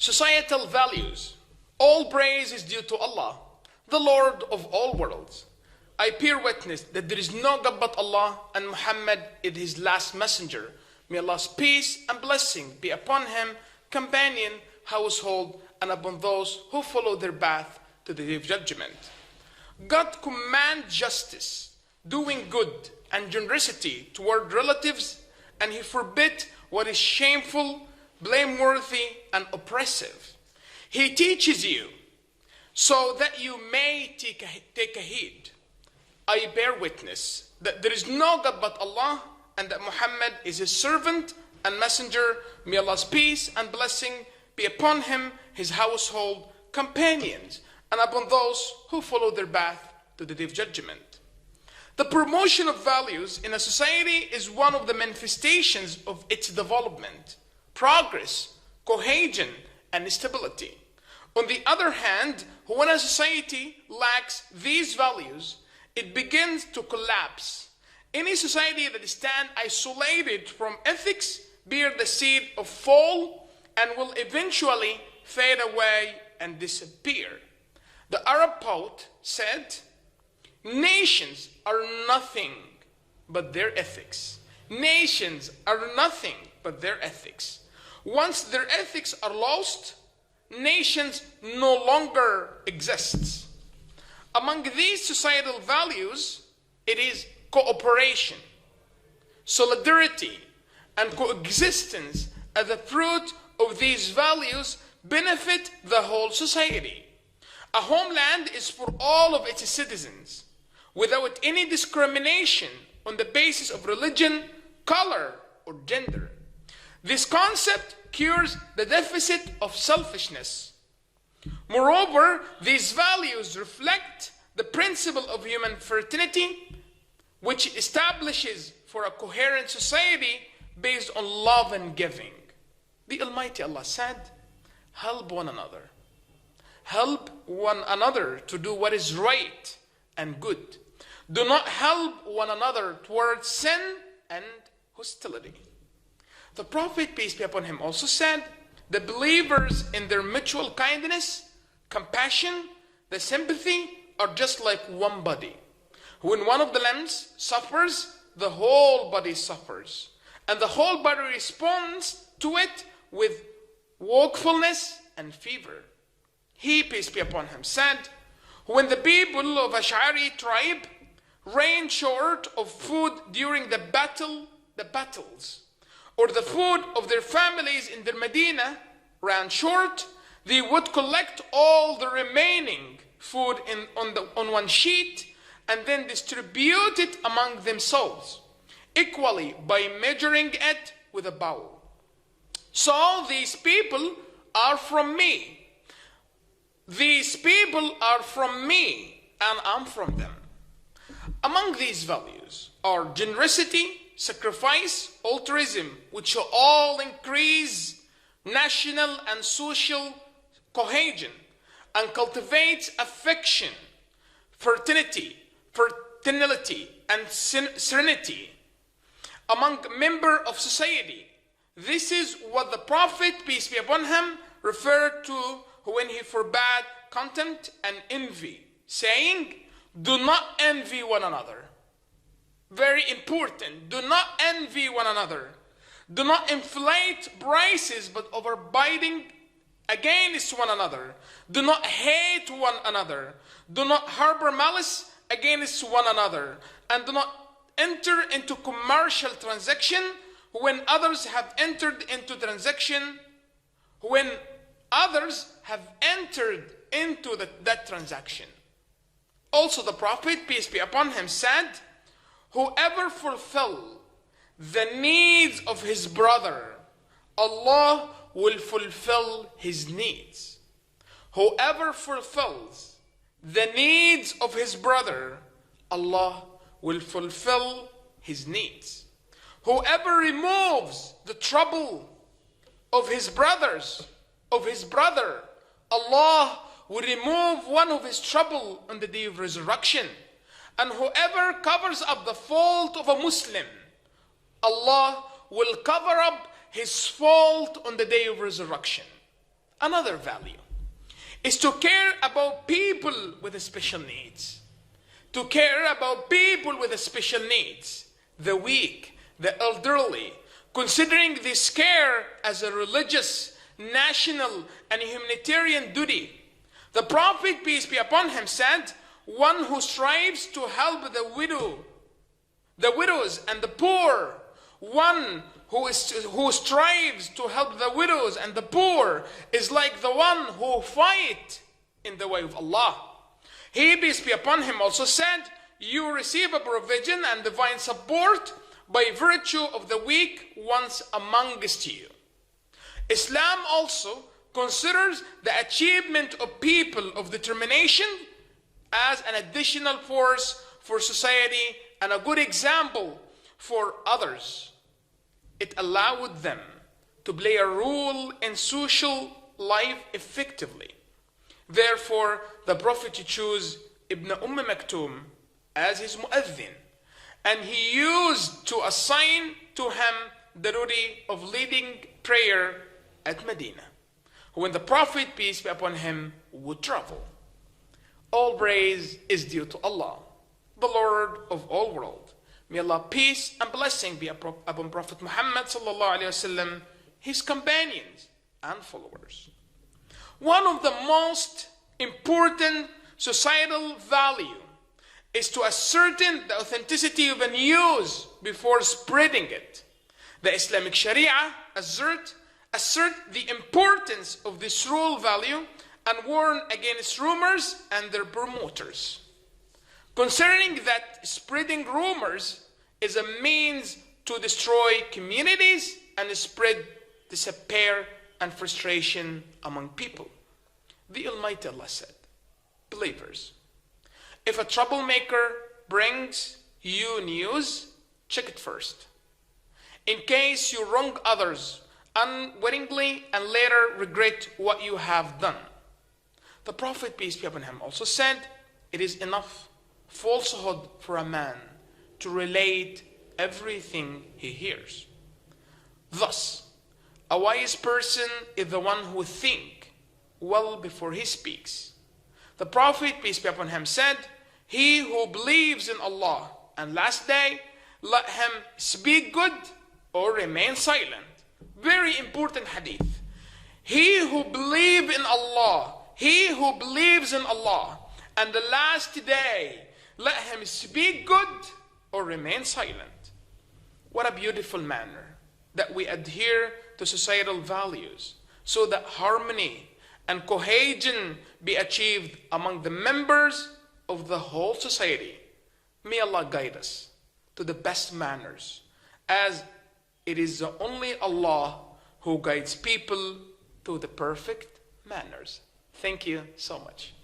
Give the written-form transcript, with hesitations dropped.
Societal values. All praise is due to Allah, the Lord of all worlds. I bear witness that there is no God but Allah, and Muhammad is his last messenger. May Allah's peace and blessing be upon him, companion, household, and upon those who follow their path to the day of judgment. God commands justice, doing good, and generosity toward relatives, and he forbids what is shameful, blameworthy, and oppressive. He teaches you so that you may take a heed. I bear witness that there is no God but Allah, and that Muhammad is his servant and messenger. May Allah's peace and blessing be upon him, his household, companions, and upon those who follow their path to the day of judgment. The promotion of values in a society is one of the manifestations of its development, progress, cohesion, and stability. On the other hand, when a society lacks these values, it begins to collapse. Any society that stands isolated from ethics bears the seed of fall and will eventually fade away and disappear. The Arab poet said, "Nations are nothing but their ethics. Nations are nothing but their ethics. Once their ethics are lost, nations no longer exist." Among these societal values, it is cooperation, solidarity, and coexistence as the fruit of these values benefit the whole society. A homeland is for all of its citizens, without any discrimination on the basis of religion, color, or gender. This concept cures the deficit of selfishness. Moreover, these values reflect the principle of human fraternity, which establishes for a coherent society based on love and giving. The Almighty Allah said, "Help one another. Help one another to do what is right and good. Do not help one another towards sin and hostility." The Prophet, peace be upon him, also said, "The believers in their mutual kindness, compassion, the sympathy are just like one body. When one of the limbs suffers, the whole body suffers, and the whole body responds to it with wakefulness and fever." He, peace be upon him, said, "When the people of Ash'ari tribe ran short of food during the battles, or the food of their families in their Medina ran short, they would collect all the remaining food on one sheet and then distribute it among themselves, equally by measuring it with a bowl. So these people are from me. These people are from me, and I'm from them." Among these values are generosity, sacrifice, altruism, which all increase national and social cohesion and cultivates affection, fraternity, and serenity among members of society. This is what the Prophet, peace be upon him, referred to when he forbade contempt and envy, saying, "Do not envy one another." Very important. Do not envy one another. Do not inflate prices, but overbidding against one another. Do not hate one another. Do not harbor malice against one another. And do not enter into commercial transaction when others have entered into transaction, when others have entered into that transaction. Also the Prophet, peace be upon him, said, "Whoever fulfills the needs of his brother, Allah will fulfill his needs." Whoever fulfills the needs of his brother, Allah will fulfill his needs. Whoever removes the trouble of his brother, Allah will remove one of his trouble on the day of resurrection. And whoever covers up the fault of a Muslim, Allah will cover up his fault on the day of resurrection. Another value is to care about people with special needs. To care about people with special needs, the weak, the elderly, considering this care as a religious, national, and humanitarian duty. The Prophet, peace be upon him, said, one who strives to help the widows and the poor, one who strives to help the widows and the poor is like the one who fight in the way of Allah. He, peace be upon him, also said, you receive a provision and divine support by virtue of the weak ones amongst you. Islam also considers the achievement of people of determination as an additional force for society and a good example for others. It allowed them to play a role in social life effectively. Therefore, the Prophet chose Ibn Maktoum as his mu'adhin, and he used to assign to him the duty of leading prayer at Medina, when the Prophet, peace be upon him, would travel. All praise is due to Allah, the Lord of all worlds. May Allah peace and blessing be upon Prophet Muhammad sallallahu alaihi wasallam, his companions and followers. One of the most important societal value is to ascertain the authenticity of a news before spreading it. The Islamic Sharia assert the importance of this rule value and warn against rumors and their promoters. Concerning that spreading rumors is a means to destroy communities and spread despair and frustration among people. The Almighty Allah said, believers, if a troublemaker brings you news, check it first, in case you wrong others unwittingly and later regret what you have done. The Prophet, peace be upon him, also said, it is enough falsehood for a man to relate everything he hears. Thus, a wise person is the one who thinks well before he speaks. The Prophet, peace be upon him, said, he who believes in Allah and last day, let him speak good or remain silent. Very important hadith. He who believes in Allah, and the last day, let him speak good or remain silent. What a beautiful manner that we adhere to societal values so that harmony and cohesion be achieved among the members of the whole society. May Allah guide us to the best manners, as it is the only Allah who guides people to the perfect manners. Thank you so much.